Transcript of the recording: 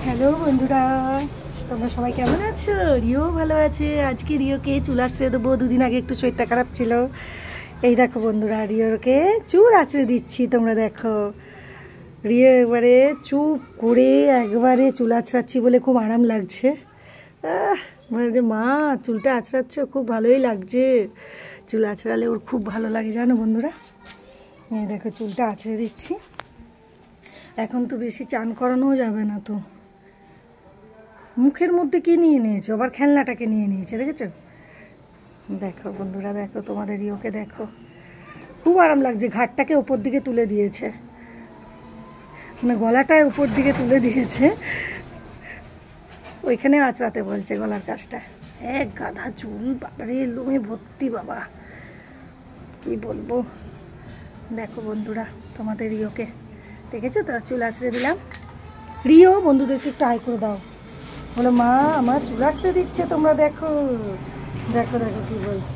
Hello বন্ধুরা, তোমরা সবাই কেমন আছো? রিও ভালো আছে। আজকে রিওকে চুল আঁচড়ে দেবো। দুদিন আগে একটু শরীরটা খারাপ ছিল। এই দেখো বন্ধুরা, রিওকে চুল আঁচড়ে দিচ্ছি। তোমরা দেখো, রিও একবারে চুপ করে একবারে চুল আঁচড়াচ্ছি বলে খুব আরাম লাগছে। বলছে মা চুলটা আঁচড়াচ্ছ, খুব ভালোই লাগছে। চুল আঁচড়ালে ওর খুব ভালো লাগে জানো বন্ধুরা। এই দেখো চুলটা আঁচড়ে দিচ্ছি। এখন তো বেশি চান করানোও যাবে না, তো মুখের মধ্যে কি নিয়ে নিয়েছো? আবার খেলনাটাকে নিয়ে নিয়েছে, দেখেছো? দেখো বন্ধুরা, দেখো তোমাদের রিওকে দেখো, খুব আরাম লাগছে। ঘাটটাকে ওপর দিকে তুলে দিয়েছে, মানে গলাটায় উপর দিকে তুলে দিয়েছে। ওইখানে আঁচড়াতে বলছে গলার কাছটা। এক গাধা চুল, বাবারে লোমে ভর্তি, বাবা কি বলবো। দেখো বন্ধুরা তোমাদের রিওকে দেখেছো তো, চুল আঁচড়ে দিলাম। রিও বন্ধুদেরকে একটু হাই করে দাও, বলো মা আমার চুল আঁচড়ে দিচ্ছে। তোমরা দেখো দেখো দেখো কি বলছে।